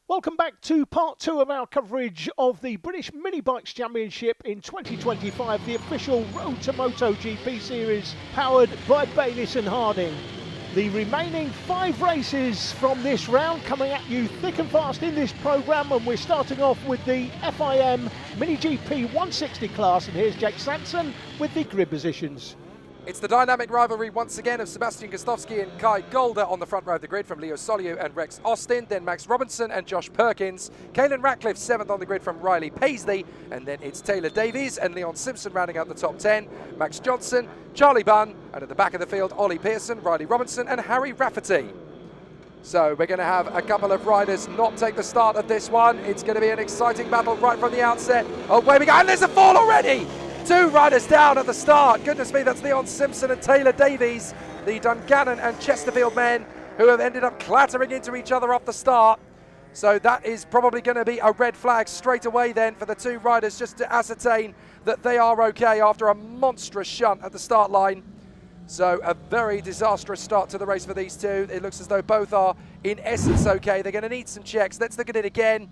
Welcome back to part 2 of our coverage of the British Minibikes Championship in 2025, the official Road to MotoGP series powered by Bayliss and Harding. The remaining 5 races from this round coming at you thick and fast in this programme, and we're starting off with the FIM MiniGP 160 class, and here's Jake Sanson with the grid positions. It's the dynamic rivalry once again of Sebastian Gostovski and Kai Golder on the front row of the grid from Leo Soliu and Rex Austin, then Max Robinson and Josh Perkins, Caelan Ratcliffe 7th on the grid from Riley Paisley, and then it's Taylor Davies and Leon Simpson rounding out the top 10, Max Johnson, Charlie Bunn, and at the back of the field, Ollie Pearson, Riley Robinson and Harry Rafferty. So we're going to have a couple of riders not take the start of this one. It's going to be an exciting battle right from the outset. Oh, where we go, and there's a fall already! 2 riders down at the start. Goodness me, that's Leon Simpson and Taylor Davies, the Dungannon and Chesterfield men who have ended up clattering into each other off the start. So that is probably going to be a red flag straight away then for the 2 riders, just to ascertain that they are okay after a monstrous shunt at the start line. So a very disastrous start to the race for these 2. It looks as though both are in essence okay. They're going to need some checks. Let's look at it again.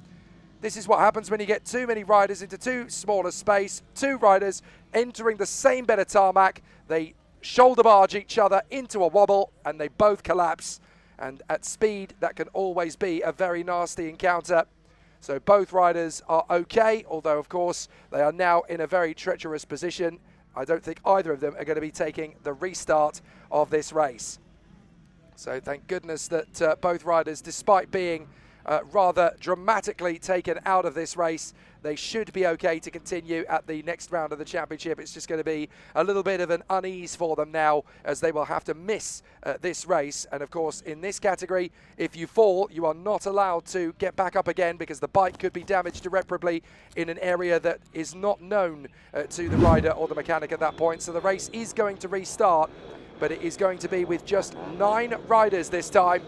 This is what happens when you get too many riders into too small a space. 2 riders entering the same bed of tarmac. They shoulder barge each other into a wobble and they both collapse. And at speed, that can always be a very nasty encounter. So both riders are okay, although of course they are now in a very treacherous position. I don't think either of them are going to be taking the restart of this race. So thank goodness that both riders, despite being rather dramatically taken out of this race, they should be okay to continue at the next round of the championship. It's just going to be a little bit of an unease for them now, as they will have to miss this race. And of course, in this category, if you fall, you are not allowed to get back up again, because the bike could be damaged irreparably in an area that is not known to the rider or the mechanic at that point. So the race is going to restart, but it is going to be with just 9 riders this time.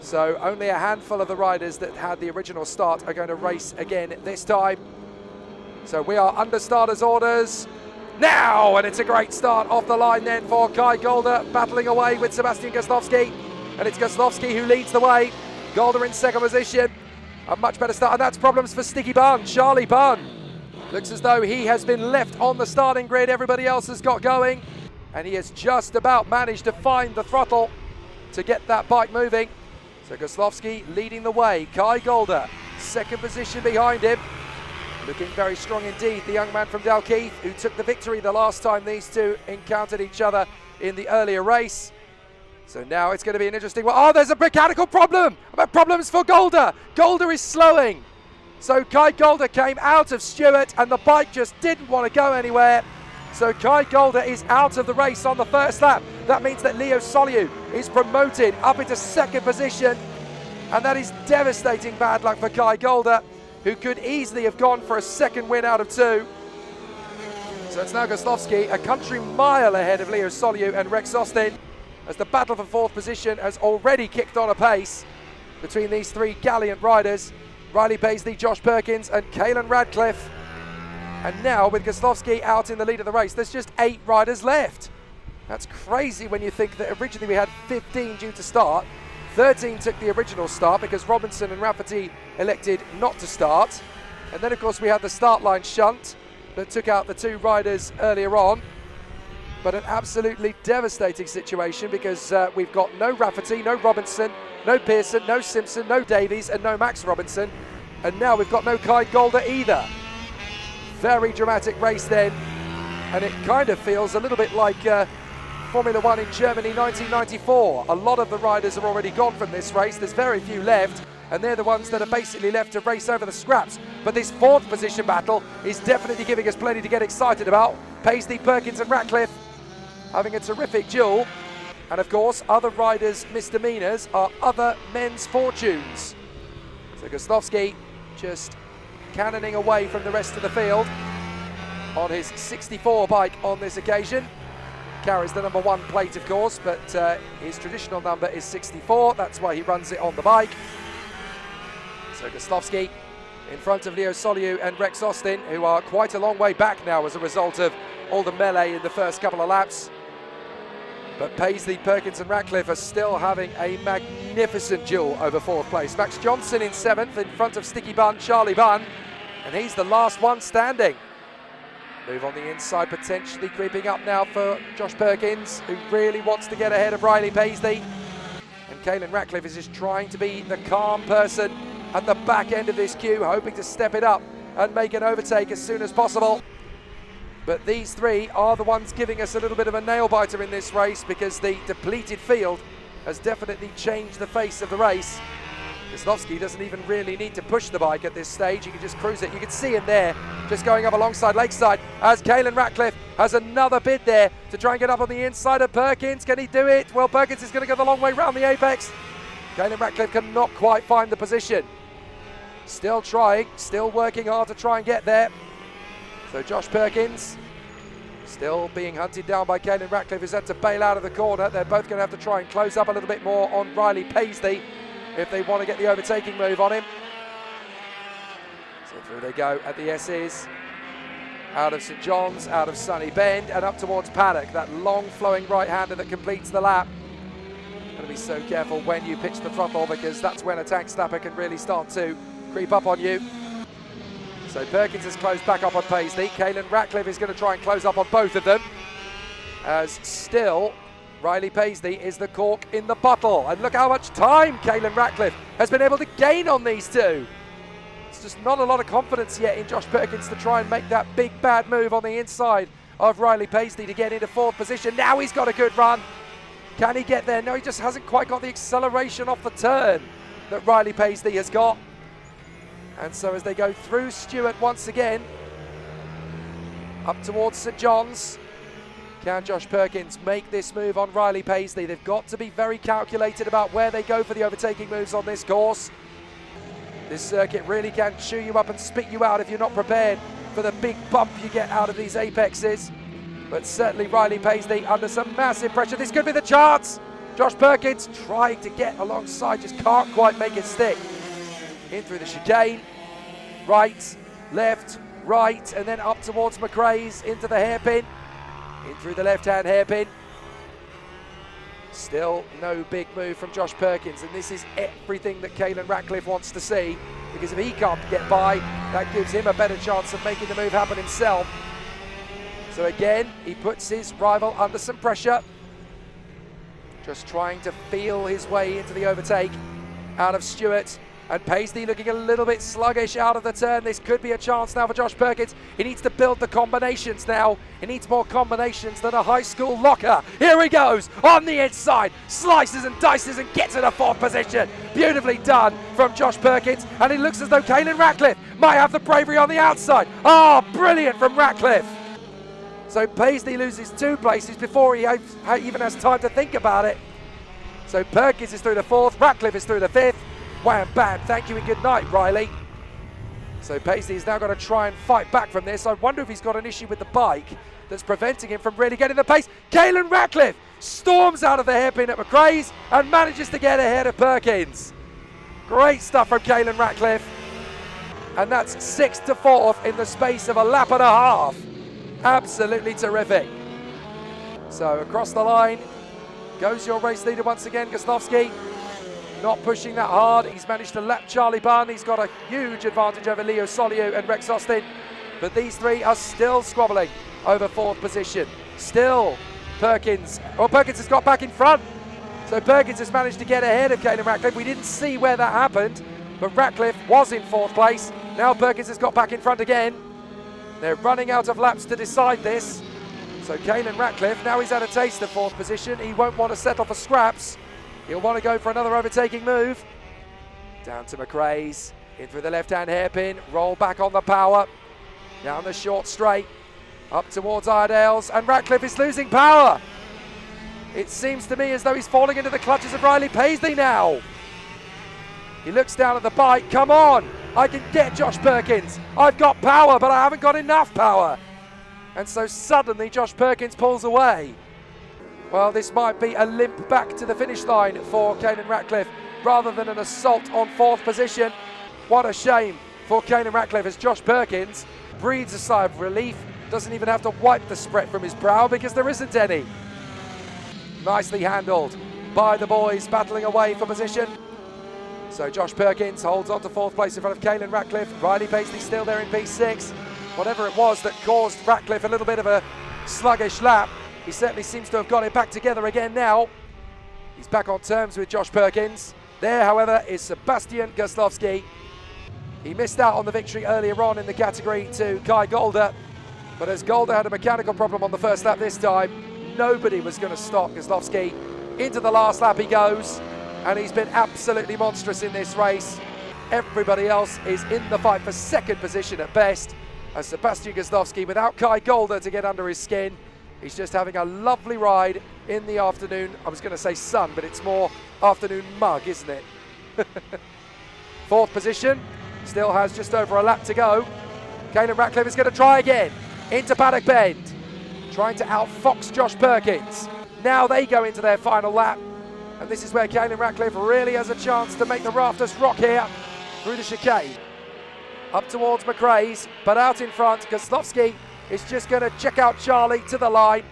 So only a handful of the riders that had the original start are going to race again this time. So we are under starters orders now, and it's a great start off the line then for Kai Golder, battling away with Sebastian Gostovski, and it's Gostovski who leads the way. Golder in 2nd position, a much better start, and that's problems for Sticky Bunn. Charlie Bunn looks as though he has been left on the starting grid. Everybody else has got going, and he has just about managed to find the throttle to get that bike moving. So Gostovski leading the way. Kai Golder, 2nd position behind him. Looking very strong indeed, the young man from Dalkeith, who took the victory the last time these 2 encountered each other in the earlier race. So now it's going to be an interesting one. Oh, there's a mechanical problem! Problems for Golder. Golder is slowing. So Kai Golder came out of Stewart and the bike just didn't want to go anywhere. So Kai Golder is out of the race on the first lap. That means that Leo Soliu is promoted up into 2nd position. And that is devastating bad luck for Kai Golder, who could easily have gone for a 2nd win out of 2. So it's now Gostovski, a country mile ahead of Leo Soliu and Rex Austin, as the battle for 4th position has already kicked on apace between these 3 gallant riders. Riley Paisley, Josh Perkins and Caelan Ratcliffe. And now with Gostovski out in the lead of the race, there's just 8 riders left. That's crazy when you think that originally we had 15 due to start. 13 took the original start because Robinson and Rafferty elected not to start. And then of course we had the start line shunt that took out the 2 riders earlier on. But an absolutely devastating situation, because we've got no Rafferty, no Robinson, no Pearson, no Simpson, no Davies and no Max Robinson. And now we've got no Kai Golder either. Very dramatic race then, and it kind of feels a little bit like Formula 1 in Germany 1994. A lot of the riders are already gone from this race. There's very few left, and they're the ones that are basically left to race over the scraps. But this 4th position battle is definitely giving us plenty to get excited about. Paisley, Perkins and Ratcliffe having a terrific duel. And of course, other riders' misdemeanors are other men's fortunes. So Gostovski just cannoning away from the rest of the field on his 64 bike on this occasion. Carries the number 1 plate, of course, but his traditional number is 64. That's why he runs it on the bike. So Gostovski in front of Leo Soliu and Rex Austin, who are quite a long way back now as a result of all the melee in the first couple of laps. But Paisley, Perkins and Ratcliffe are still having a magnificent duel over 4th place. Max Johnson in 7th in front of Sticky Bun, Charlie Bun, and he's the last one standing. Move on the inside, potentially creeping up now for Josh Perkins, who really wants to get ahead of Riley Paisley. And Caelan Ratcliffe is just trying to be the calm person at the back end of this queue, hoping to step it up and make an overtake as soon as possible. But these three are the ones giving us a little bit of a nail-biter in this race, because the depleted field has definitely changed the face of the race. Wisnowski doesn't even really need to push the bike at this stage. He can just cruise it. You can see him there just going up alongside Lakeside as Caelan Ratcliffe has another bid there to try and get up on the inside of Perkins. Can he do it? Well, Perkins is going to go the long way round the apex. Caelan Ratcliffe cannot quite find the position. Still trying, still working hard to try and get there. So Josh Perkins still being hunted down by Caelan Ratcliffe, who's had to bail out of the corner. They're both going to have to try and close up a little bit more on Riley Paisley if they want to get the overtaking move on him. So through they go at the S's. Out of St John's, out of Sunny Bend, and up towards Paddock, that long flowing right-hander that completes the lap. Got to be so careful when you pitch the throttle, because that's when a tank snapper can really start to creep up on you. So Perkins has closed back up on Paisley. Caelan Ratcliffe is going to try and close up on both of them, as still Riley Paisley is the cork in the bottle. And look how much time Caelan Ratcliffe has been able to gain on these two. It's just not a lot of confidence yet in Josh Perkins to try and make that big bad move on the inside of Riley Paisley to get into 4th position. Now he's got a good run. Can he get there? No, he just hasn't quite got the acceleration off the turn that Riley Paisley has got. And so as they go through Stewart once again, up towards St John's, can Josh Perkins make this move on Riley Paisley? They've got to be very calculated about where they go for the overtaking moves on this course. This circuit really can chew you up and spit you out if you're not prepared for the big bump you get out of these apexes. But certainly Riley Paisley under some massive pressure. This could be the chance. Josh Perkins trying to get alongside, just can't quite make it stick. In through the chicane, right, left, right, and then up towards McRae's into the hairpin. In through the left-hand hairpin. Still no big move from Josh Perkins, and this is everything that Caelan Ratcliffe wants to see, because if he can't get by, that gives him a better chance of making the move happen himself. So again, he puts his rival under some pressure, just trying to feel his way into the overtake out of Stewart. And Paisley looking a little bit sluggish out of the turn. This could be a chance now for Josh Perkins. He needs to build the combinations now. He needs more combinations than a high school locker. Here he goes on the inside, slices and dices and gets in a 4th position. Beautifully done from Josh Perkins, and it looks as though Caelan Ratcliffe might have the bravery on the outside. Oh, brilliant from Ratcliffe. So Paisley loses 2 places before he even has time to think about it. So Perkins is through the 4th, Ratcliffe is through the 5th. Wham, bam, thank you and good night, Riley. So Paisley is now going to try and fight back from this. I wonder if he's got an issue with the bike that's preventing him from really getting the pace. Caelan Ratcliffe storms out of the hairpin at McRae's and manages to get ahead of Perkins. Great stuff from Caelan Ratcliffe. And that's 6th to 4th in the space of a lap and a half. Absolutely terrific. So across the line goes your race leader once again, Gosnowski. Not pushing that hard. He's managed to lap Charlie Bun. He's got a huge advantage over Leo Solio and Rex Austin. But these three are still squabbling over 4th position. Still Perkins. Well, Perkins has got back in front. So Perkins has managed to get ahead of Caelan Ratcliffe. We didn't see where that happened, but Ratcliffe was in 4th place. Now Perkins has got back in front again. They're running out of laps to decide this. So Caelan Ratcliffe, now he's had a taste of 4th position. He won't want to settle for scraps. He'll want to go for another overtaking move. Down to McRae's, in through the left-hand hairpin, roll back on the power, down the short straight, up towards Iredale's, and Ratcliffe is losing power. It seems to me as though he's falling into the clutches of Riley Paisley now. He looks down at the bike, come on, I can get Josh Perkins. I've got power, but I haven't got enough power. And so suddenly Josh Perkins pulls away. Well, this might be a limp back to the finish line for Caelan Ratcliffe rather than an assault on 4th position. What a shame for Caelan Ratcliffe as Josh Perkins breathes a sigh of relief, doesn't even have to wipe the sweat from his brow because there isn't any. Nicely handled by the boys battling away for position. So Josh Perkins holds on to 4th place in front of Caelan Ratcliffe. Riley Paisley still there in P6. Whatever it was that caused Ratcliffe a little bit of a sluggish lap, he certainly seems to have got it back together again now. He's back on terms with Josh Perkins. There, however, is Sebastian Goslovski. He missed out on the victory earlier on in the category to Kai Golder, but as Golder had a mechanical problem on the first lap this time, nobody was going to stop Goslovski. Into the last lap he goes, and he's been absolutely monstrous in this race. Everybody else is in the fight for 2nd position at best, as Sebastian Goslovski, without Kai Golder to get under his skin, he's just having a lovely ride in the afternoon. I was going to say sun, but it's more afternoon mug, isn't it? 4th position, still has just over a lap to go. Caelan Ratcliffe is going to try again into Paddock Bend, trying to outfox Josh Perkins. Now they go into their final lap, and this is where Caelan Ratcliffe really has a chance to make the rafters rock here through the chicane. Up towards McRae's, but out in front, Goslovski is just going to check out Charlie to the line.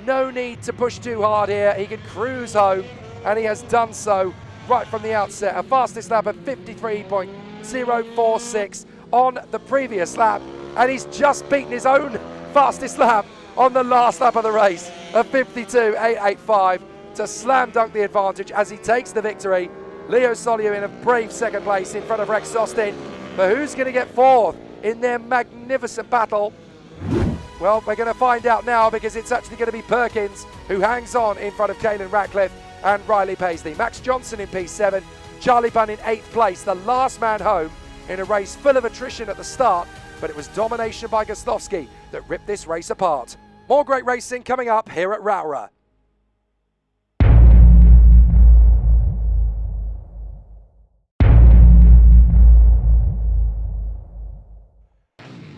No need to push too hard here. He can cruise home, and he has done so right from the outset. A fastest lap of 53.046 on the previous lap, and he's just beaten his own fastest lap on the last lap of the race of 52.885 to slam dunk the advantage as he takes the victory. Leo Solio in a brave 2nd place in front of Rex Austin. But who's going to get 4th in their magnificent battle? Well, we're going to find out now, because it's actually going to be Perkins who hangs on in front of Caelan Ratcliffe and Riley Paisley. Max Johnson in P7, Charlie Bunn in 8th place, the last man home in a race full of attrition at the start, but it was domination by Goslovski that ripped this race apart. More great racing coming up here at Rowrah.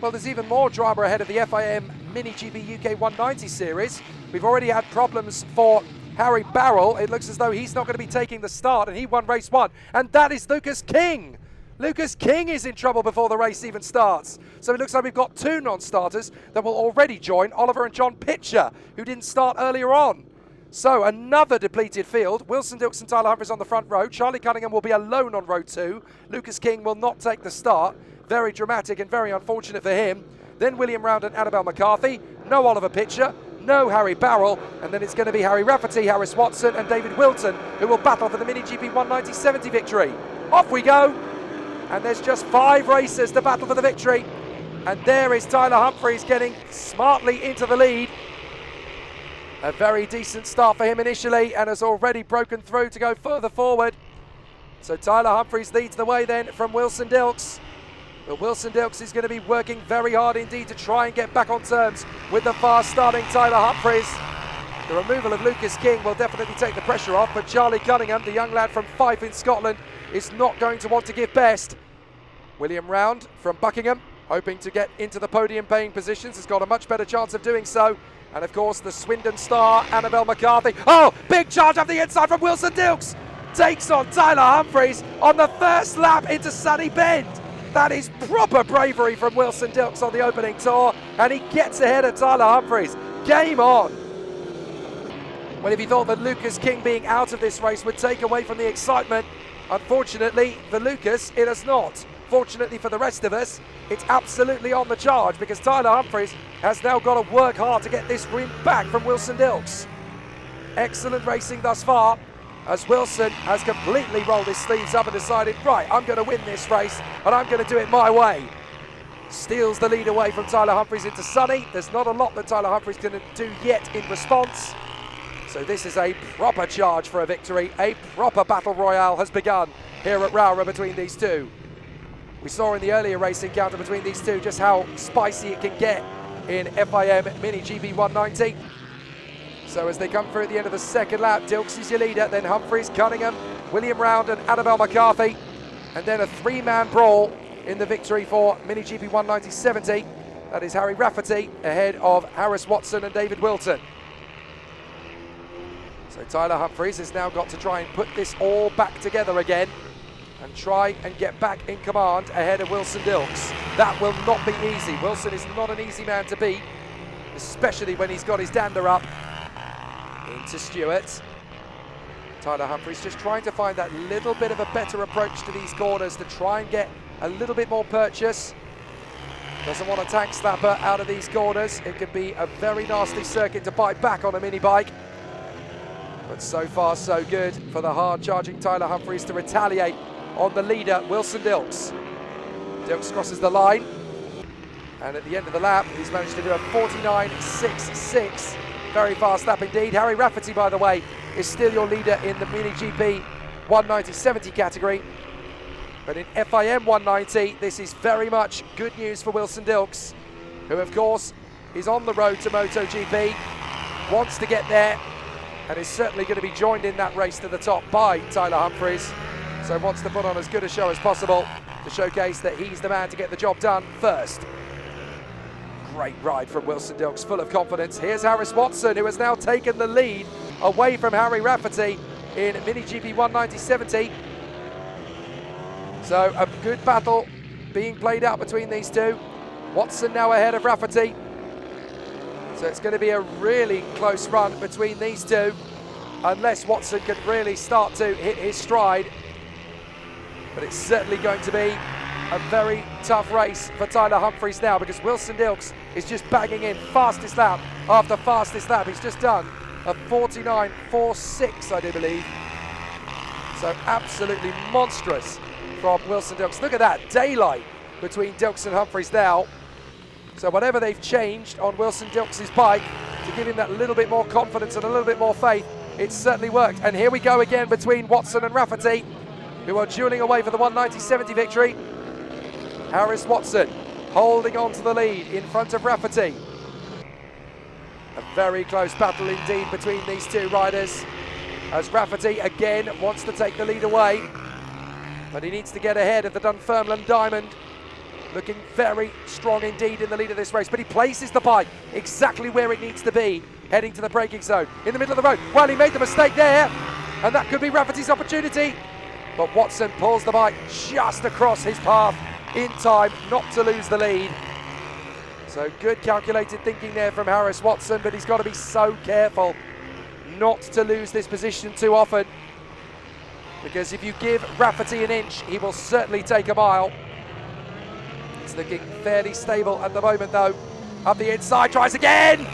Well, there's even more drama ahead of the FIM MiniGP UK 190 series. We've already had problems for Harry Barrell. It looks as though he's not going to be taking the start, and he won race 1. And that is Lucas King. Lucas King is in trouble before the race even starts. So it looks like we've got 2 non-starters that will already join Oliver and John Pitcher, who didn't start earlier on. So another depleted field. Wilson Dilks and Tyler Humphries on the front row. Charlie Cunningham will be alone on row 2. Lucas King will not take the start. Very dramatic and very unfortunate for him. Then William Round and Annabelle McCarthy. No Oliver Pitcher, no Harry Barrell, and then it's going to be Harry Rafferty, Harris Watson and David Wilton who will battle for the MiniGP 190-70 victory. Off we go, and there's just 5 racers to battle for the victory. And there is Tyler Humphries getting smartly into the lead. A very decent start for him initially, and has already broken through to go further forward. So Tyler Humphries leads the way then from Wilson Dilks. But Wilson Dilks is going to be working very hard indeed to try and get back on terms with the fast starting Tyler Humphries. The removal of Lucas King will definitely take the pressure off, but Charlie Cunningham, the young lad from Fife in Scotland, is not going to want to give best. William Round from Buckingham, hoping to get into the podium paying positions, has got a much better chance of doing so. And of course the Swindon star, Annabelle McCarthy. Oh, big charge up the inside from Wilson Dilks. Takes on Tyler Humphries on the first lap into Sunny Bend. That is proper bravery from Wilson Dilks on the opening tour, and he gets ahead of Tyler Humphries. Game on. Well, if you thought that Lucas King being out of this race would take away from the excitement, unfortunately for Lucas, it has not. Fortunately for the rest of us, it's absolutely on the charge, because Tyler Humphries has now got to work hard to get this win back from Wilson Dilks. Excellent racing thus far, as Wilson has completely rolled his sleeves up and decided, right, I'm going to win this race and I'm going to do it my way. Steals the lead away from Tyler Humphries into Sunny. There's not a lot that Tyler Humphries can do yet in response. So this is a proper charge for a victory. A proper battle royale has begun here at Rowrah between these two. We saw in the earlier race encounter between these two just how spicy it can get in FIM MiniGP 190. So as they come through at the end of the second lap, Dilks is your leader, then Humphries, Cunningham, William Round and Annabelle McCarthy. And then a 3-man brawl in the victory for MiniGP 190-70. That is Harry Rafferty ahead of Harris Watson and David Wilton. So Tyler Humphries has now got to try and put this all back together again and try and get back in command ahead of Wilson Dilks. That will not be easy. Wilson is not an easy man to beat, especially when he's got his dander up. Into Stewart. Tyler Humphries just trying to find that little bit of a better approach to these corners to try and get a little bit more purchase. Doesn't want a tank slapper out of these corners. It could be a very nasty circuit to bite back on a mini bike. But so far so good for the hard charging Tyler Humphries to retaliate on the leader, Wilson Dilks. Dilks crosses the line. And at the end of the lap, he's managed to do a 49.66. Very fast lap indeed. Harry Rafferty, by the way, is still your leader in the MiniGP 190/70 category. But in FIM 190, this is very much good news for Wilson Dilks, who of course is on the road to MotoGP, wants to get there, and is certainly going to be joined in that race to the top by Tyler Humphries. So wants to put on as good a show as possible to showcase that he's the man to get the job done first. Great ride from Wilson Dilks, full of confidence. Here's Harris Watson, who has now taken the lead away from Harry Rafferty in MiniGP 190/70. So a good battle being played out between these two. Watson now ahead of Rafferty. So it's going to be a really close run between these two, unless Watson can really start to hit his stride. But it's certainly going to be a very tough race for Tyler Humphries now, because Wilson Dilks is just banging in fastest lap after fastest lap. He's just done a 49.46, I do believe. So absolutely monstrous from Wilson Dilks. Look at that, daylight between Dilks and Humphries now. So whatever they've changed on Wilson Dilks' bike to give him that little bit more confidence and a little bit more faith, it's certainly worked. And here we go again between Watson and Rafferty, who are dueling away for the 190/70 victory. Harris Watson holding on to the lead in front of Rafferty. A very close battle indeed between these two riders, as Rafferty again wants to take the lead away, but he needs to get ahead of the Dunfermline Diamond, looking very strong indeed in the lead of this race. But he places the bike exactly where it needs to be, heading to the braking zone in the middle of the road. Well, he made the mistake there, and that could be Rafferty's opportunity, but Watson pulls the bike just across his path in time not to lose the lead. So good calculated thinking there from Harris Watson, but he's got to be so careful not to lose this position too often, because if you give Rafferty an inch, he will certainly take a mile. It's looking fairly stable at the moment though. Up the inside, tries again!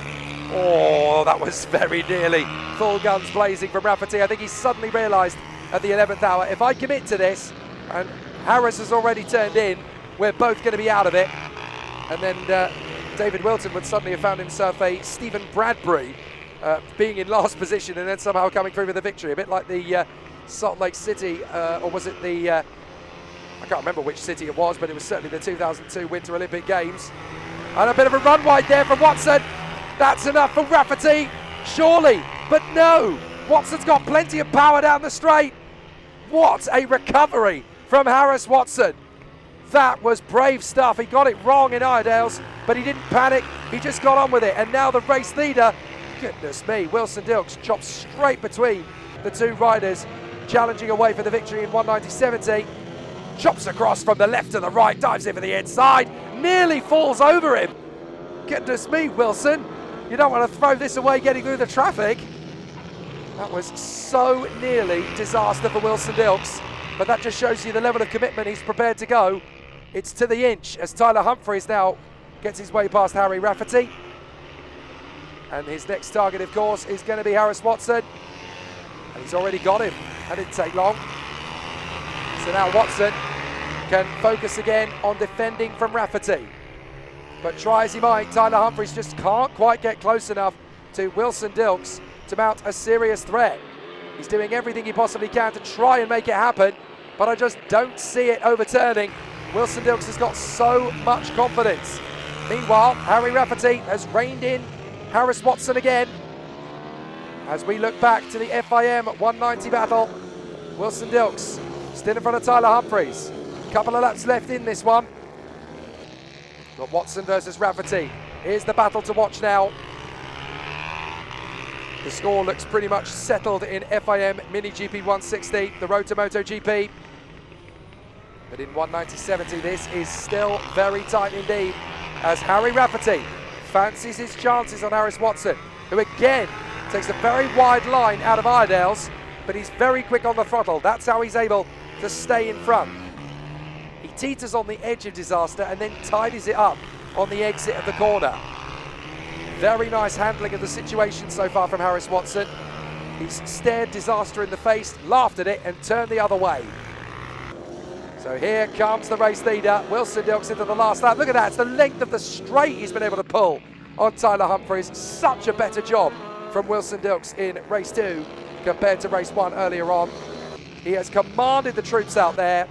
Oh, that was very nearly full guns blazing from Rafferty. I think he suddenly realised at the 11th hour, if I commit to this, and Harris has already turned in, we're both going to be out of it. And then David Wilton would suddenly have found himself a Stephen Bradbury being in last position and then somehow coming through with a victory, a bit like the Salt Lake City, or was it the, I can't remember which city it was, but it was certainly the 2002 Winter Olympic Games. And a bit of a run wide there from Watson. That's enough for Rafferty, surely, but no. Watson's got plenty of power down the straight. What a recovery from Harris Watson. That was brave stuff. He got it wrong in Iredale's, but he didn't panic. He just got on with it. And now the race leader, goodness me, Wilson Dilks chops straight between the two riders, challenging away for the victory in 190/70. Chops across from the left to the right, dives in for the inside, nearly falls over him. Goodness me, Wilson. You don't want to throw this away getting through the traffic. That was so nearly disaster for Wilson Dilks, but that just shows you the level of commitment he's prepared to go. It's to the inch as Tyler Humphries now gets his way past Harry Rafferty. And his next target, of course, is going to be Harris Watson. And he's already got him. That didn't take long. So now Watson can focus again on defending from Rafferty. But try as he might, Tyler Humphries just can't quite get close enough to Wilson Dilks to mount a serious threat. He's doing everything he possibly can to try and make it happen, but I just don't see it overturning. Wilson Dilks has got so much confidence. Meanwhile, Harry Rafferty has reined in Harris Watson again. As we look back to the FIM 190 battle, Wilson Dilks still in front of Tyler Humphries. Couple of laps left in this one. But Watson versus Rafferty. Here's the battle to watch now. The score looks pretty much settled in FIM MiniGP 160, the road to MotoGP. But in 190/70, this is still very tight indeed, as Harry Rafferty fancies his chances on Harris Watson, who again Takes a very wide line out of Iredale's, but he's very quick on the throttle. That's how he's able to stay in front. He teeters on the edge of disaster and then tidies it up on the exit of the corner. Very nice handling of the situation so far from Harris Watson. He's stared disaster in the face, laughed at it and turned the other way. So here comes the race leader, Wilson Dilks into the last lap. Look at that, it's the length of the straight he's been able to pull on Tyler Humphries. Such a better job from Wilson Dilks in race 2 compared to race 1 earlier on. He has commanded the troops out there.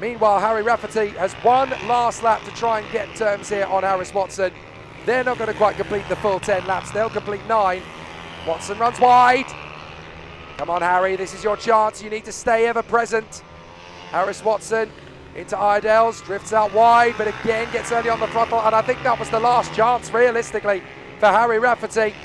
Meanwhile, Harry Rafferty has one last lap to try and get terms here on Harris Watson. They're not going to quite complete the full 10 laps. They'll complete 9. Watson runs wide. Come on, Harry, this is your chance. You need to stay ever present. Harris Watson into Iredale's, drifts out wide, but again gets early on the throttle, and I think that was the last chance, realistically, for Harry Rafferty.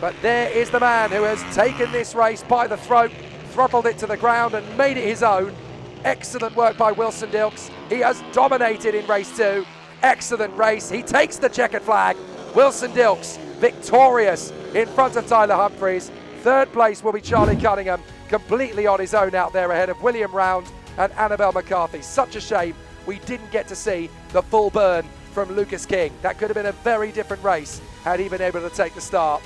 But there is the man who has taken this race by the throat, throttled it to the ground and made it his own. Excellent work by Wilson Dilks. He has dominated in race 2. Excellent race. He takes the checkered flag. Wilson Dilks victorious in front of Tyler Humphries. Third place will be Charlie Cunningham, completely on his own out there ahead of William Round and Annabelle McCarthy. Such a shame we didn't get to see the full burn from Lucas King. That could have been a very different race had he been able to take the start.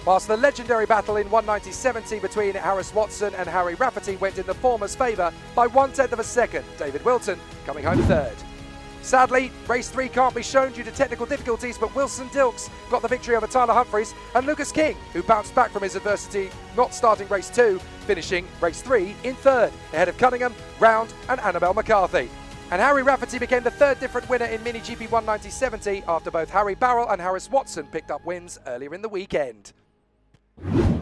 Whilst the legendary battle in 190.70 between Harris Watson and Harry Rafferty went in the former's favour by 1/10 of a second, David Wilton coming home third. Sadly, race 3 can't be shown due to technical difficulties, but Wilson Dilks got the victory over Tyler Humphries and Lucas King, who bounced back from his adversity, not starting race 2, finishing race 3 in third, ahead of Cunningham, Round and Annabelle McCarthy. And Harry Rafferty became the third different winner in MiniGP 190.70 after both Harry Barrell and Harris Watson picked up wins earlier in the weekend.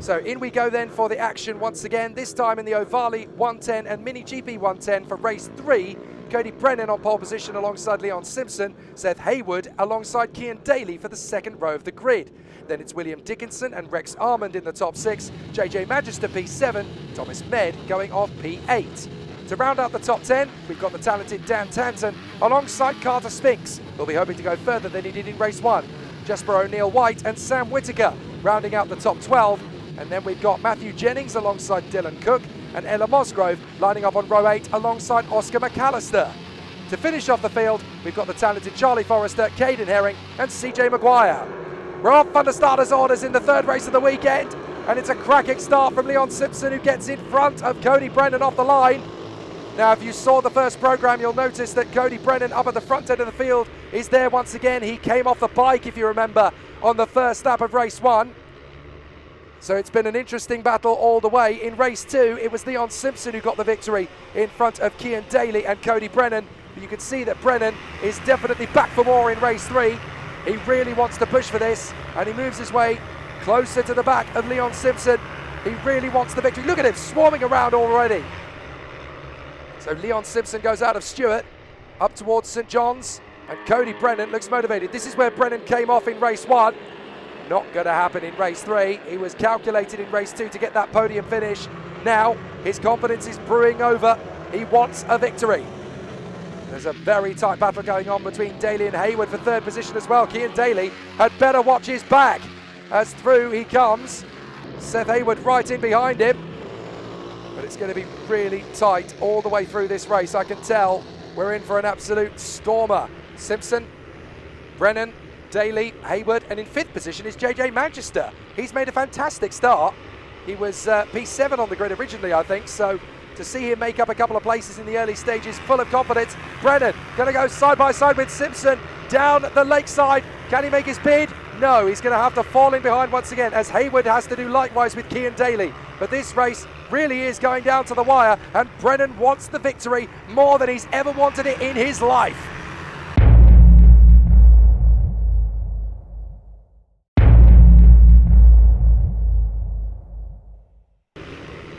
So in we go then for the action once again, this time in the Ohvale 110 and MiniGP 110 for race 3. Cody Brennan on pole position alongside Leon Simpson, Seth Haywood alongside Cian Daly for the second row of the grid. Then it's William Dickinson and Rex Armand in the top 6, JJ Magister P7, Thomas Med going off P8. To round out the top 10, we've got the talented Dan Tanton alongside Carter Spinks, who'll be hoping to go further than he did in race 1. Jasper O'Neill White and Sam Whittaker rounding out the top 12. And then we've got Matthew Jennings alongside Dylan Cook and Ella Mosgrove lining up on row 8 alongside Oscar McAllister. To finish off the field, we've got the talented Charlie Forrester, Caden Herring and CJ Maguire. We're off under starters orders in the third race of the weekend, and it's a cracking start from Leon Simpson, who gets in front of Cody Brennan off the line. Now, if you saw the first programme, you'll notice that Cody Brennan up at the front end of the field is there once again. He came off the bike, if you remember, on the first lap of race 1. So it's been an interesting battle all the way. In race 2, it was Leon Simpson who got the victory in front of Cian Daly and Cody Brennan. But you can see that Brennan is definitely back for more in race 3. He really wants to push for this, and he moves his way closer to the back of Leon Simpson. He really wants the victory. Look at him swarming around already. So Leon Simpson goes out of Stewart up towards St John's, and Cody Brennan looks motivated. This is where Brennan came off in race 1. Not going to happen in race 3. He was calculated in race 2 to get that podium finish. Now his confidence is brewing over. He wants a victory. There's a very tight battle going on between Daly and Haywood for third position as well. Cian Daly had better watch his back as through he comes. Seth Haywood right in behind him. But it's going to be really tight all the way through this race. I can tell we're in for an absolute stormer. Simpson, Brennan, Daly, Haywood, and in 5th position is JJ Manchester. He's made a fantastic start. He was P7 on the grid originally, I think, so to see him make up a couple of places in the early stages, full of confidence. Brennan going to go side by side with Simpson down the lakeside. Can he make his bid? No, he's going to have to fall in behind once again, as Haywood has to do likewise with Cian Daly. But this race really is going down to the wire, and Brennan wants the victory more than he's ever wanted it in his life.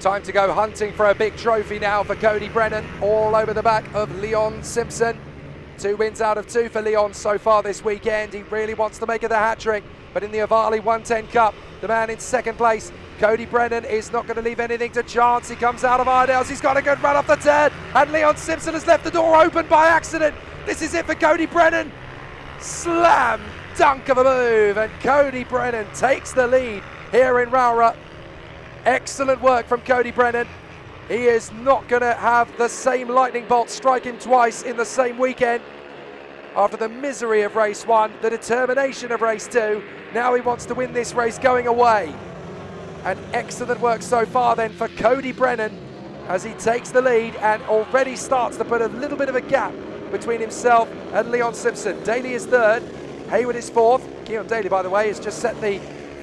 Time to go hunting for a big trophy now for Cody Brennan, all over the back of Leon Simpson. 2 wins out of 2 for Leon so far this weekend. He really wants to make it a hat-trick, but in the Ohvale 110 Cup, the man in 2nd place, Cody Brennan, is not going to leave anything to chance. He comes out of Iredale's, he's got a good run off the turn, and Leon Simpson has left the door open by accident. This is it for Cody Brennan. Slam dunk of a move, and Cody Brennan takes the lead here in Rowrah. Excellent work from Cody Brennan. He is not going to have the same lightning bolt strike him twice in the same weekend. After the misery of race 1, the determination of race 2, now he wants to win this race going away. And excellent work so far then for Cody Brennan as he takes the lead and already starts to put a little bit of a gap between himself and Leon Simpson. Daly is third, Hayward is fourth. Kean Daly, by the way, has just set the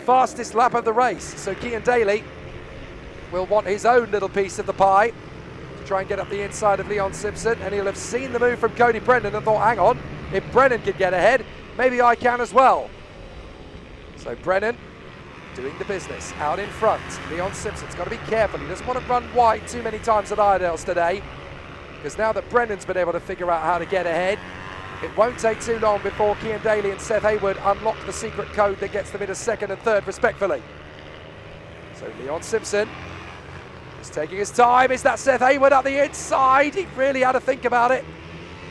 fastest lap of the race. So Kean Daly will want his own little piece of the pie to try and get up the inside of Leon Simpson, and he'll have seen the move from Cody Brennan and thought, hang on, if Brennan can get ahead, maybe I can as well. So Brennan doing the business out in front. Leon Simpson's got to be careful. He doesn't want to run wide too many times at Iredale's today, because now that Brennan's been able to figure out how to get ahead, it won't take too long before Kean Daly and Seth Hayward unlock the secret code that gets them into second and third respectfully. So Leon Simpson is taking his time. Is that Seth Hayward at the inside? He really had to think about it.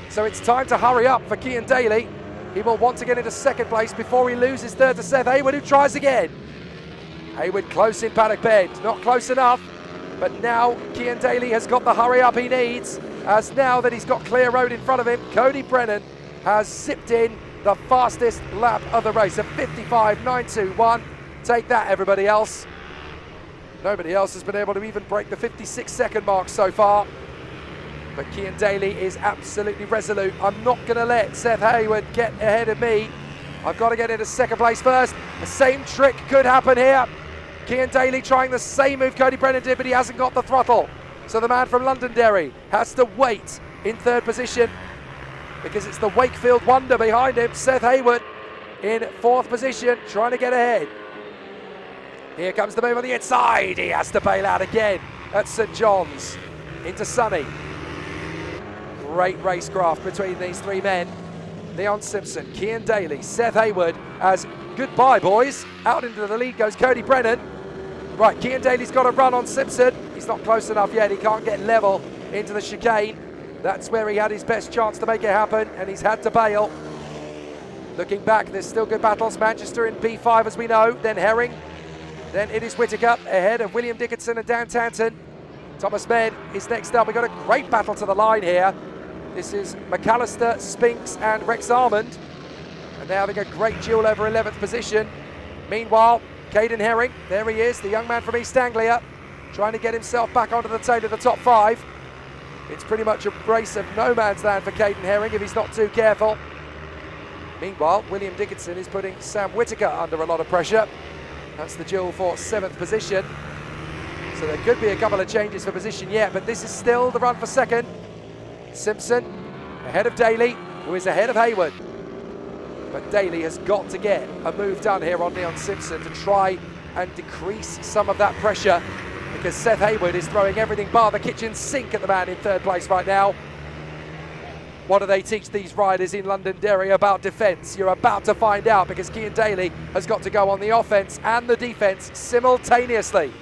So it's time to hurry up for Kean Daly. He will want to get into second place before he loses third to Seth Hayward, who tries again. Hayward close in paddock bend, not close enough, but now Kean Daly has got the hurry up he needs, as now that he's got clear road in front of him, Cody Brennan has zipped in the fastest lap of the race, a 55.921. Take that, everybody else. Nobody else has been able to even break the 56-second mark so far. But Kean Daly is absolutely resolute. I'm not going to let Seth Hayward get ahead of me. I've got to get into second place first. The same trick could happen here. Kean Daly trying the same move Cody Brennan did, but he hasn't got the throttle. So the man from Londonderry has to wait in third position because it's the Wakefield wonder behind him. Seth Hayward in fourth position, trying to get ahead. Here comes the move on the inside. He has to bail out again at St John's into Sunny. Great racecraft between these three men. Leon Simpson, Kean Daly, Seth Hayward as goodbye, boys. Out into the lead goes Cody Brennan. Right, Kean Daly's got a run on Simpson. He's not close enough yet. He can't get level into the chicane. That's where he had his best chance to make it happen, and he's had to bail. Looking back, there's still good battles. Manchester in B5, as we know. Then Herring. Then it is Whittaker ahead of William Dickinson and Dan Tanton. Thomas Med is next up. We've got a great battle to the line here. This is McAllister, Spinks and Rex Armand. And they're having a great duel over 11th position. Meanwhile, Caden Herring, there he is, the young man from East Anglia, trying to get himself back onto the tail of the top 5. It's pretty much a race of no man's land for Caden Herring if he's not too careful. Meanwhile, William Dickinson is putting Sam Whittaker under a lot of pressure. That's the duel for 7th position. So there could be a couple of changes for position yet, but this is still the run for second. Simpson ahead of Daly, who is ahead of Hayward. But Daly has got to get a move done here on Leon Simpson to try and decrease some of that pressure, because Seth Hayward is throwing everything bar the kitchen sink at the man in third place right now. What do they teach these riders in Londonderry about defence? You're about to find out, because Kean Daly has got to go on the offence and the defence simultaneously.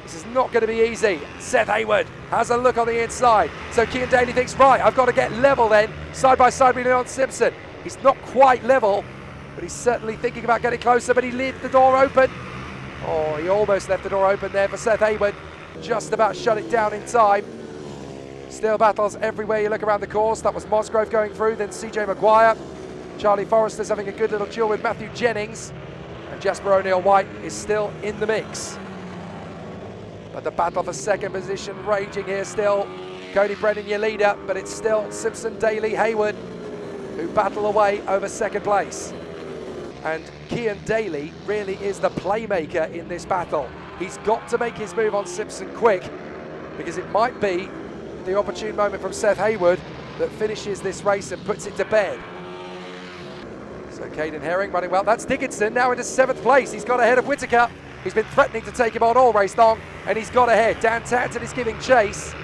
This is not going to be easy. Seth Hayward has a look on the inside. So Kean Daly thinks, right, I've got to get level then, side by side with Leon Simpson. He's not quite level, but he's certainly thinking about getting closer, but he left the door open. Oh, he almost left the door open there for Seth Hayward. Just about shut it down in time. Still battles everywhere you look around the course. That was Mosgrove going through, then CJ Maguire. Charlie Forrester's having a good little duel with Matthew Jennings. And Jasper O'Neill-White is still in the mix. But the battle for second position raging here still. Cody Brennan, your leader, but it's still Simpson, Daly, Hayward who battle away over second place. And Kean Daly really is the playmaker in this battle. He's got to make his move on Simpson quick, because it might be the opportune moment from Seth Hayward that finishes this race and puts it to bed. So Caden Herring running well. That's Dickinson now into 7th place. He's got ahead of Whittaker. He's been threatening to take him on all race long, and he's got ahead. Dan Tanton is giving chase.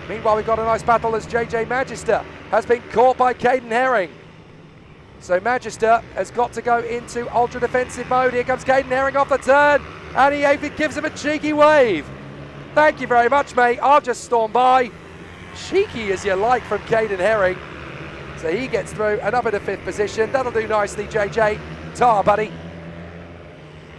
Meanwhile, we've got a nice battle as JJ Magister has been caught by Caden Herring. So Magister has got to go into ultra defensive mode. Here comes Caden Herring off the turn, and he gives him a cheeky wave. Thank you very much, mate. I'll just storm by. Cheeky as you like from Caden Herring. So he gets through and up into 5th position. That'll do nicely, JJ. Tar, buddy.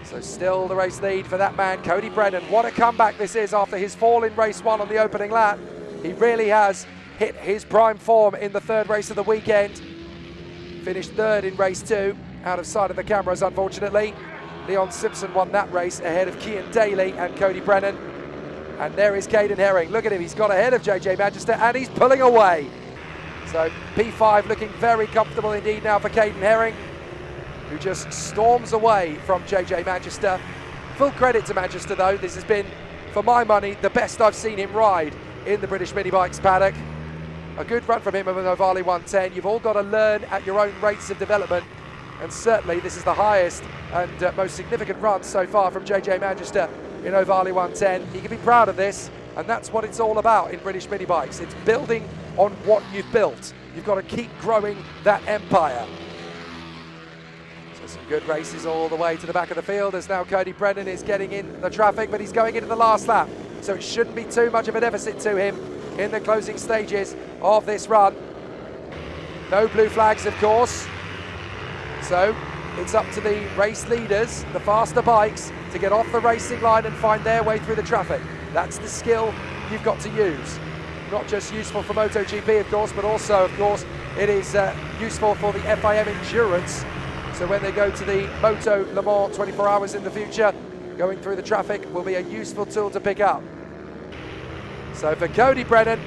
So still the race lead for that man, Cody Brennan. What a comeback this is after his fall in race 1 on the opening lap. He really has hit his prime form in the third race of the weekend. Finished third in race 2, out of sight of the cameras unfortunately. Leon Simpson won that race ahead of Cian Daly and Cody Brennan. And there is Caden Herring. Look at him, he's got ahead of JJ Magister and he's pulling away. So P5 looking very comfortable indeed now for Caden Herring, who just storms away from JJ Magister. Full credit to Magister though, this has been, for my money, the best I've seen him ride in the British Minibikes paddock. A good run from him of an Ohvale 110. You've all got to learn at your own rates of development, and certainly this is the highest and most significant run so far from JJ Magister in Ohvale 110. He can be proud of this, and that's what it's all about in British Minibikes. It's building on what you've built. You've got to keep growing that empire. So some good races all the way to the back of the field as now Cody Brennan is getting in the traffic, but he's going into the last lap. So it shouldn't be too much of a deficit to him in the closing stages of this run. No blue flags, of course. So it's up to the race leaders, the faster bikes, to get off the racing line and find their way through the traffic. That's the skill you've got to use. Not just useful for MotoGP, of course, but also, of course, it is useful for the FIM endurance. So when they go to the Moto Le Mans 24 hours in the future, going through the traffic will be a useful tool to pick up. So for Cody Brennan,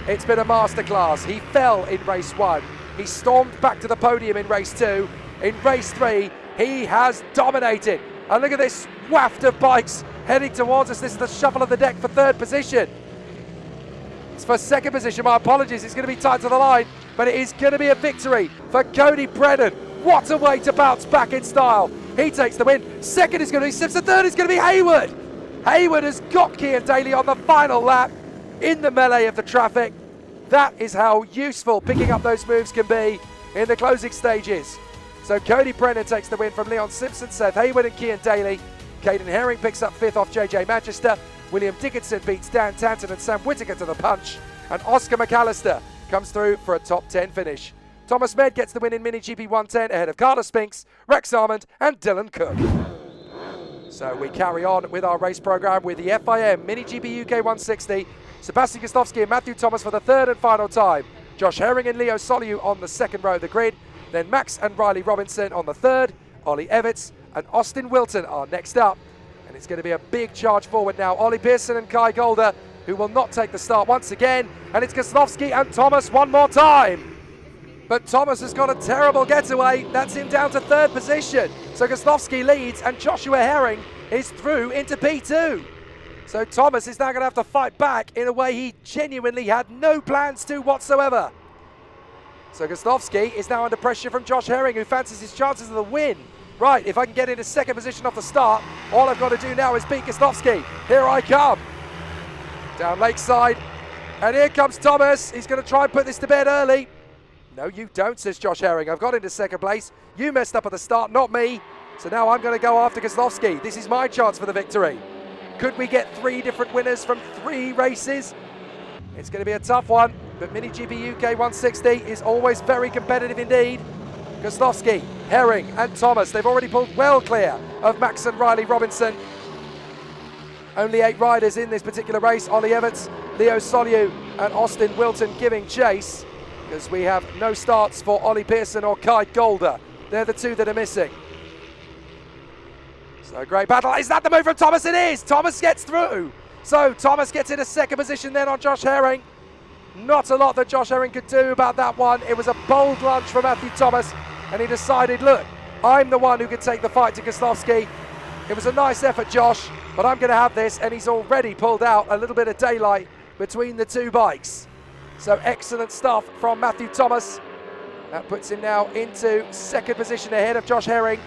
it's been a masterclass. He fell in race 1. He stormed back to the podium in race 2. In race 3, he has dominated. And look at this waft of bikes heading towards us. This is the shuffle of the deck for third position. It's for second position, my apologies. It's going to be tight to the line, but it is going to be a victory for Cody Brennan. What a way to bounce back in style. He takes the win. Second is going to be Simpson. Third is going to be Hayward. Hayward has got Cian Daly on the final lap in the melee of the traffic. That is how useful picking up those moves can be in the closing stages. So Cody Brennan takes the win from Leon Simpson, Seth Hayward and Cian Daly. Caden Herring picks up 5th off JJ Magister. William Dickinson beats Dan Tanton and Sam Whittaker to the punch. And Oscar McAllister comes through for a top 10 finish. Thomas Med gets the win in MiniGP 110 ahead of Carlos Spinks, Rex Armand and Dylan Cook. So we carry on with our race programme with the FIM MiniGP UK 160. Sebastian Gostowski and Matthew Thomas for the third and final time. Josh Herring and Leo Soliu on the second row of the grid. Then Max and Riley Robinson on the third. Ollie Evans and Austin Wilton are next up. And it's going to be a big charge forward now. Ollie Pearson and Kai Golder, who will not take the start once again. And it's Gostowski and Thomas one more time. But Thomas has got a terrible getaway. That's him down to third position. So Gostowski leads and Joshua Herring is through into P2. So Thomas is now going to have to fight back in a way he genuinely had no plans to whatsoever. So Gostowski is now under pressure from Josh Herring, who fancies his chances of the win. Right, if I can get into second position off the start, all I've got to do now is beat Gostowski. Here I come. Down Lakeside. And here comes Thomas. He's going to try and put this to bed early. No, you don't, says Josh Herring. I've got into second place. You messed up at the start, not me. So now I'm going to go after Gostowski. This is my chance for the victory. Could we get 3 different winners from 3 races? It's going to be a tough one, but MiniGP UK 160 is always very competitive indeed. Gostowski, Herring and Thomas, they've already pulled well clear of Max and Riley Robinson. Only 8 riders in this particular race. Ollie Evans, Leo Soliu and Austin Wilton giving chase, because we have no starts for Ollie Pearson or Kai Golder. They're the 2 that are missing. So a great battle. Is that the move from Thomas? It is. Thomas gets through. So Thomas gets into second position then on Josh Herring. Not a lot that Josh Herring could do about that one. It was a bold lunge from Matthew Thomas, and he decided, look, I'm the one who can take the fight to Gostowski. It was a nice effort, Josh, but I'm going to have this, and he's already pulled out a little bit of daylight between the 2 bikes. So excellent stuff from Matthew Thomas. That puts him now into second position ahead of Josh Herring.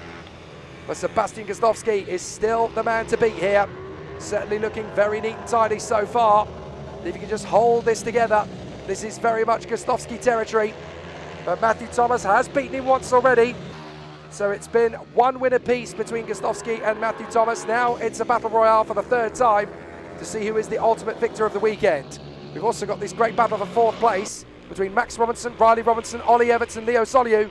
But Sebastian Gostowski is still the man to beat here. Certainly looking very neat and tidy so far. If you can just hold this together, this is very much Gostowski territory. But Matthew Thomas has beaten him once already. So it's been 1 win apiece between Gostowski and Matthew Thomas. Now it's a battle royale for the 3rd time to see who is the ultimate victor of the weekend. We've also got this great battle for 4th place between Max Robinson, Riley Robinson, Ollie Evans and Leo Soliu.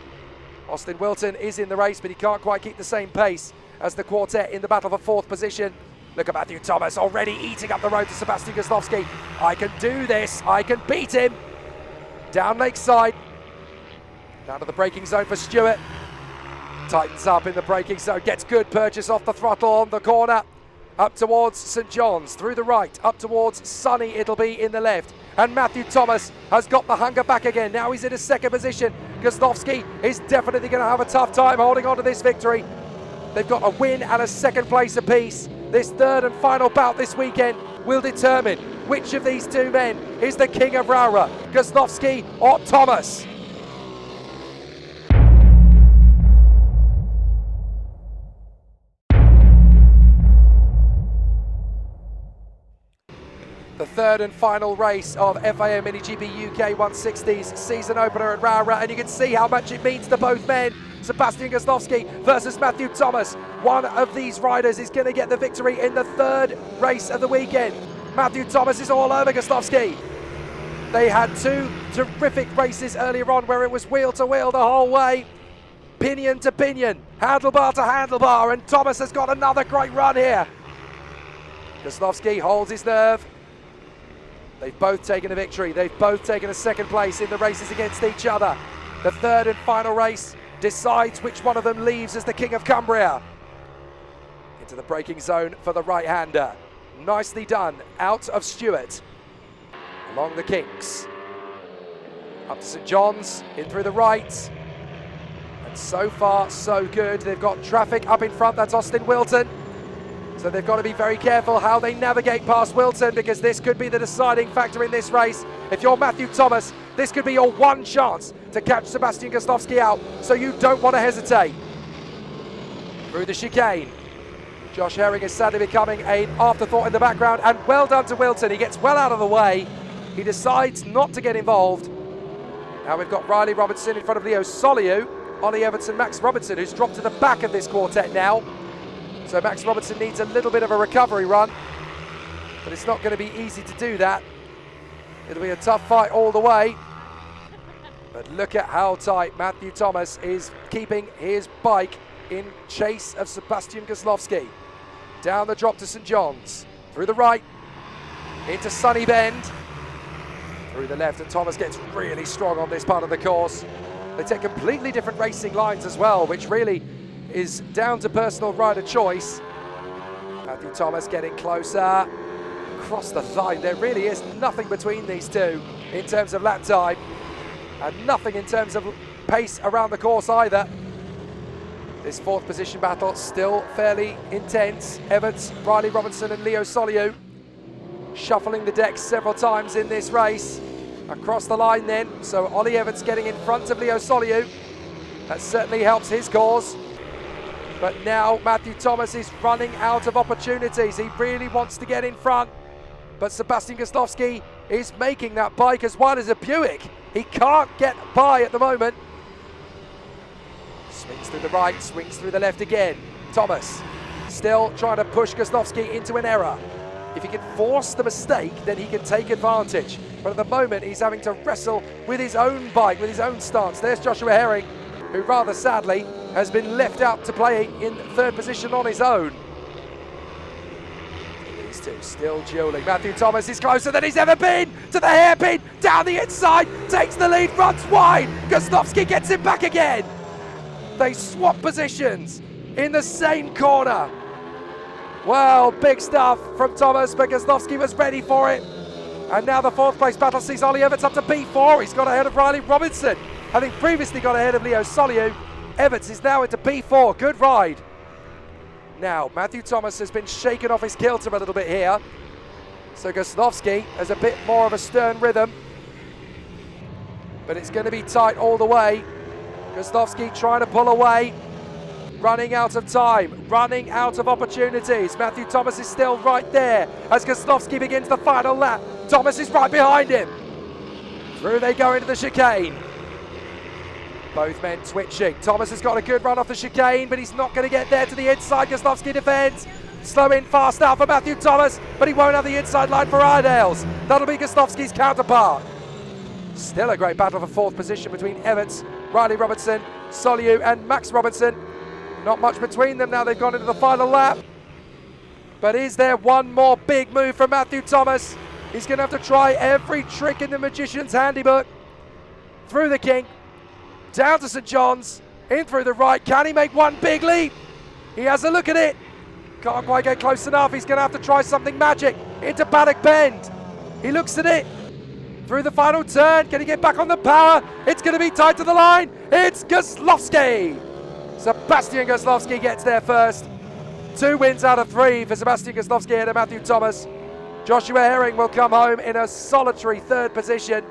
Austin Wilton is in the race, but he can't quite keep the same pace as the quartet in the battle for fourth position. Look at Matthew Thomas already eating up the road to Sebastian Goslovski. I can do this, I can beat him. Down Lakeside, down to the braking zone for Stewart. Tightens up in the braking zone, gets good purchase off the throttle on the corner. Up towards St John's, through the right, up towards Sunny it'll be in the left. And Matthew Thomas has got the hunger back again. Now he's in a second position. Goslovski is definitely going to have a tough time holding on to this victory. They've got a win and a second place apiece. This third and final bout this weekend will determine which of these two men is the king of Rowrah, Goslovski or Thomas. The third and final race of FIM MiniGP UK 160's season opener at Rowrah, and you can see how much it means to both men. Sebastian Goslovski versus Matthew Thomas. One of these riders is going to get the victory in the third race of the weekend. Matthew Thomas is all over Goslovski. They had two terrific races earlier on where it was wheel to wheel the whole way, pinion to pinion, handlebar to handlebar, and Thomas has got another great run here. Goslovski holds his nerve. They've both taken a victory. They've both taken a second place in the races against each other. The third and final race decides which one of them leaves as the king of Cumbria. Into the braking zone for the right-hander. Nicely done out of Stewart. Along the kinks. Up to St John's, in through the right. And so far, so good. They've got traffic up in front. That's Austin Wilton. So they've got to be very careful how they navigate past Wilton, because this could be the deciding factor in this race. If you're Matthew Thomas, this could be your one chance to catch Sebastian Goslovski out, so you don't want to hesitate. Through the chicane. Josh Herring is sadly becoming an afterthought in the background, and well done to Wilton. He gets well out of the way. He decides not to get involved. Now we've got Riley Robinson in front of Leo Soliu, Ollie Evans and Max Robinson, who's dropped to the back of this quartet now. So Max Robinson needs a little bit of a recovery run, but it's not going to be easy to do that. It'll be a tough fight all the way. But look at how tight Matthew Thomas is keeping his bike in chase of Sebastian Goslovski. Down the drop to St John's, through the right, into Sunny Bend, through the left, and Thomas gets really strong on this part of the course. They take completely different racing lines as well, which really is down to personal rider choice. Matthew Thomas getting closer, across the line. There really is nothing between these two in terms of lap time, and nothing in terms of pace around the course either. This fourth position battle still fairly intense. Evans, Riley Robinson and Leo Soliu shuffling the decks several times in this race. Across the line then, so Ollie Evans getting in front of Leo Soliu. That certainly helps his cause. But now Matthew Thomas is running out of opportunities. He really wants to get in front, but Sebastian Goslovski is making that bike as wide as a Buick. He can't get by at the moment. Swings through the right, swings through the left again. Thomas still trying to push Goslovski into an error. If he can force the mistake, then he can take advantage. But at the moment, he's having to wrestle with his own bike, with his own stance. There's Joshua Herring, who rather sadly has been left out to play in third position on his own. These two still dueling. Matthew Thomas is closer than he's ever been to the hairpin, down the inside, takes the lead, runs wide. Goslovski gets him back again. They swap positions in the same corner. Well, big stuff from Thomas, but Goslovski was ready for it. And now the fourth place battle sees Ollie Evans up to P4. He's got ahead of Riley Robinson, having previously got ahead of Leo Soliu. Evans is now into P4, good ride. Now, Matthew Thomas has been shaken off his kilter a little bit here. So Goslovski has a bit more of a stern rhythm. But it's going to be tight all the way. Goslovski trying to pull away. Running out of time, running out of opportunities. Matthew Thomas is still right there as Goslovski begins the final lap. Thomas is right behind him. Through they go into the chicane. Both men twitching. Thomas has got a good run off the chicane, but he's not going to get there to the inside. Goslovski defends. Slow in fast out for Matthew Thomas, but he won't have the inside line for Iredale's. That'll be Goslovski's counterpart. Still a great battle for fourth position between Evans, Riley Robinson, Soliu and Max Robinson. Not much between them now. They've gone into the final lap. But is there one more big move from Matthew Thomas? He's going to have to try every trick in the magician's handybook. Through the kink, down to St John's, in through the right. Can he make one big leap? He has a look at it. Can't quite get close enough. He's going to have to try something magic into Paddock Bend. He looks at it. Through the final turn. Can he get back on the power? It's going to be tied to the line. It's Goslovski. Sebastian Goslovski gets there first. 2 wins out of 3 for Sebastian Goslovski ahead of Matthew Thomas. Joshua Herring will come home in a solitary 3rd position.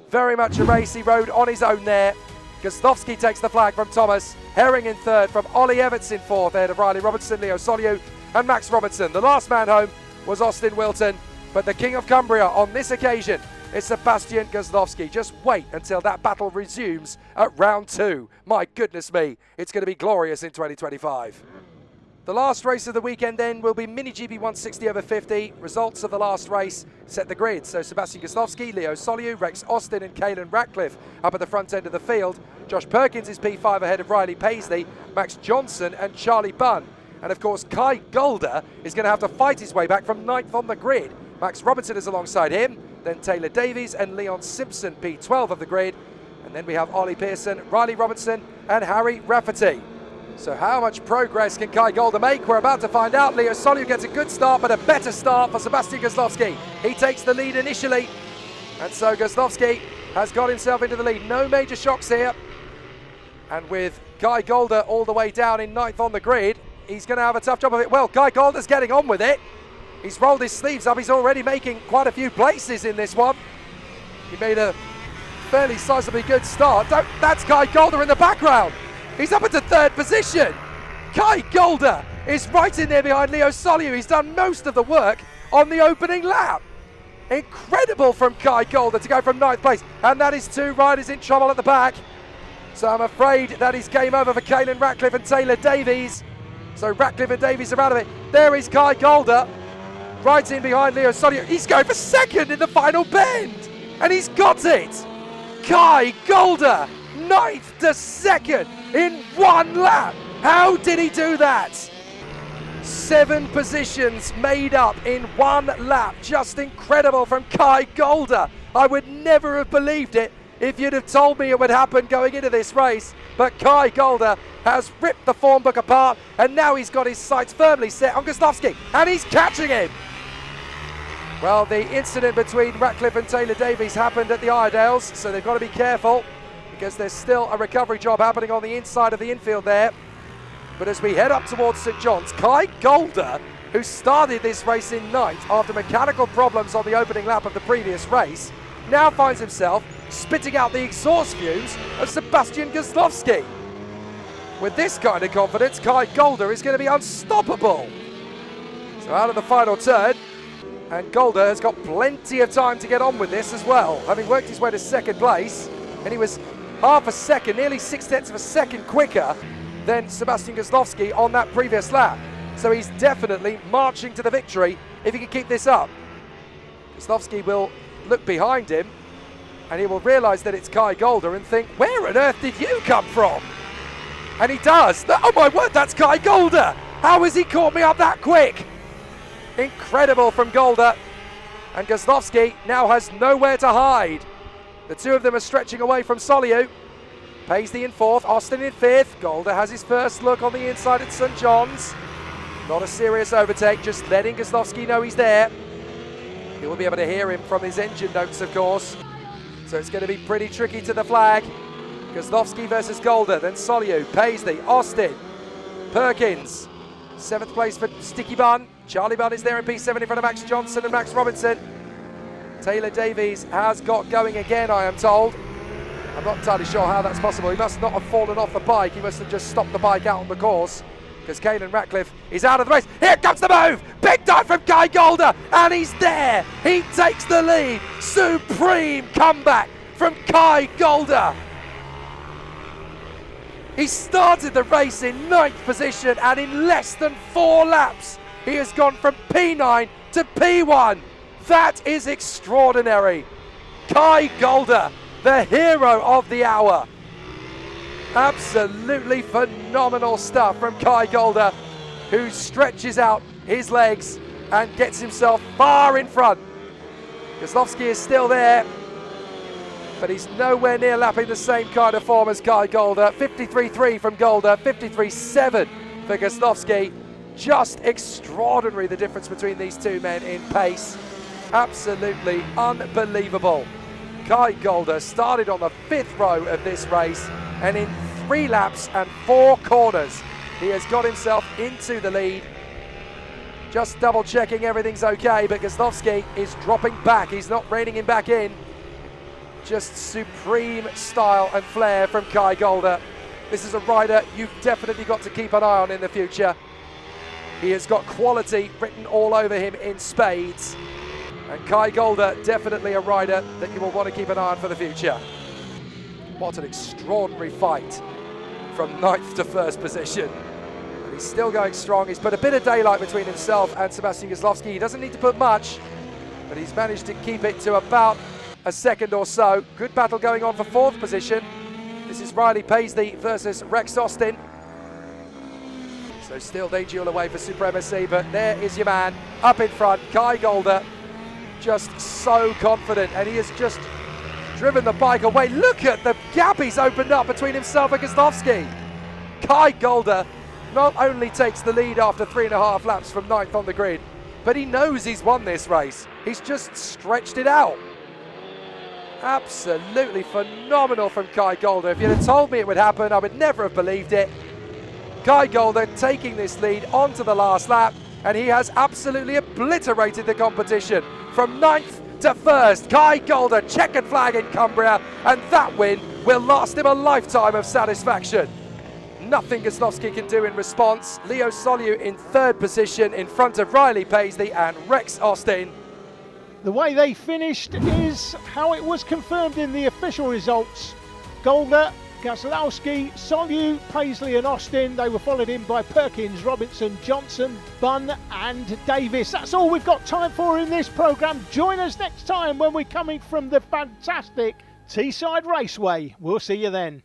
Very much a race he rode on his own there. Goslovski takes the flag from Thomas. Herring in 3rd from Ollie Everts in 4th ahead of Riley Robinson, Leo Soliu and Max Robinson. The last man home was Austin Wilton, but the King of Cumbria on this occasion is Sebastian Goslovski. Just wait until that battle resumes at round 2. My goodness me, it's going to be glorious in 2025. The last race of the weekend then will be MiniGP 160 over 50. Results of the last race set the grid. So Sebastian Goslovski, Leo Soliu, Rex Austin and Caelan Ratcliffe up at the front end of the field. Josh Perkins is P5 ahead of Riley Paisley, Max Johnson and Charlie Bunn. And of course Kai Golder is going to have to fight his way back from 9th on the grid. Max Robinson is alongside him, then Taylor Davies and Leon Simpson P12 of the grid. And then we have Ollie Pearson, Riley Robinson and Harry Rafferty. So how much progress can Kai Golder make? We're about to find out. Leo Soliu gets a good start, but a better start for Sebastian Goslovski. He takes the lead initially, and so Goslovski has got himself into the lead. No major shocks here. And with Kai Golder all the way down in 9th on the grid, he's going to have a tough job of it. Well, Kai Golder's getting on with it. He's rolled his sleeves up. He's already making quite a few places in this one. He made a fairly sizably good start. That's Kai Golder in the background. He's up into 3rd position. Kai Golder is right in there behind Leo Soliu. He's done most of the work on the opening lap. Incredible from Kai Golder to go from 9th place. And that is 2 riders in trouble at the back. So I'm afraid that is game over for Caelan Ratcliffe and Taylor Davies. So Ratcliffe and Davies are out of it. There is Kai Golder, right in behind Leo Soliu. He's going for 2nd in the final bend. And he's got it. Kai Golder, 9th to 2nd in 1 lap. How did he do that? 7 positions made up in 1 lap. Just incredible from Kai Golder. I would never have believed it if you'd have told me it would happen going into this race. But Kai Golder has ripped the form book apart, and now he's got his sights firmly set on Goslovski, and he's catching him. Well, the incident between Ratcliffe and Taylor Davies happened at the Iredales, so they've got to be careful because there's still a recovery job happening on the inside of the infield there. But as we head up towards St John's, Kai Golder, who started this race in 9th after mechanical problems on the opening lap of the previous race, now finds himself spitting out the exhaust fumes of Sebastian Goslovski. With this kind of confidence, Kai Golder is going to be unstoppable. So out of the final turn, and Golder has got plenty of time to get on with this as well, having worked his way to 2nd place, and he was half a second, nearly 6/10 of a second quicker than Sebastian Goslovski on that previous lap. So he's definitely marching to the victory if he can keep this up. Goslovski will look behind him and he will realise that it's Kai Golder and think, where on earth did you come from? And he does. Oh my word, that's Kai Golder. How has he caught me up that quick? Incredible from Golder. And Goslovski now has nowhere to hide. The 2 of them are stretching away from Soliu. Paisley in 4th, Austin in 5th. Golder has his first look on the inside at St John's. Not a serious overtake, just letting Goslovski know he's there. He will be able to hear him from his engine notes, of course. So it's going to be pretty tricky to the flag. Goslovski versus Golder, then Soliu, Paisley, Austin, Perkins. 7th place for Sticky Bun. Charlie Bunn is there in P7 in front of Max Johnson and Max Robinson. Taylor Davies has got going again, I am told. I'm not entirely sure how that's possible. He must not have fallen off the bike. He must have just stopped the bike out on the course, because Caelan Ratcliffe is out of the race. Here comes the move! Big dive from Kai Golder, and he's there! He takes the lead! Supreme comeback from Kai Golder! He started the race in 9th position, and in less than 4 laps, he has gone from P9 to P1. That is extraordinary. Kai Golder, the hero of the hour. Absolutely phenomenal stuff from Kai Golder, who stretches out his legs and gets himself far in front. Kozlowski is still there, but he's nowhere near lapping the same kind of form as Kai Golder. 53.3 from Golder, 53.7 for Kozlowski. Just extraordinary, the difference between these two men in pace. Absolutely unbelievable. Kai Golder started on the 5th row of this race, and in 3 laps and 4 corners, he has got himself into the lead. Just double checking everything's okay, but Kozlowski is dropping back. He's not reining him back in. Just supreme style and flair from Kai Golder. This is a rider you've definitely got to keep an eye on in the future. He has got quality written all over him in spades. And Kai Golder, definitely a rider that you will want to keep an eye on for the future. What an extraordinary fight from 9th to 1st position. But he's still going strong. He's put a bit of daylight between himself and Sebastian Kozlowski. He doesn't need to put much, but he's managed to keep it to about a second or so. Good battle going on for 4th position. This is Riley Paisley versus Rex Austin. So still they duel away for supremacy, but there is your man up in front, Kai Golder. Just so confident, and he has just driven the bike away. Look at the gap he's opened up between himself and Kozlowski. Kai Golder not only takes the lead after 3.5 laps from 9th on the grid, but he knows he's won this race. He's just stretched it out. Absolutely phenomenal from Kai Golder. If you'd have told me it would happen, I would never have believed it. Kai Golder taking this lead onto the last lap, and he has absolutely obliterated the competition. From 9th to 1st, Kai Golder, checkered flag in Cumbria, and that win will last him a lifetime of satisfaction. Nothing Kozlowski can do in response. Leo Soliu in 3rd position in front of Riley Paisley and Rex Austin. The way they finished is how it was confirmed in the official results. Golder, Kozlowski, Soliu, Paisley and Austin. They were followed in by Perkins, Robinson, Johnson, Bunn and Davis. That's all we've got time for in this programme. Join us next time when we're coming from the fantastic Teesside Raceway. We'll see you then.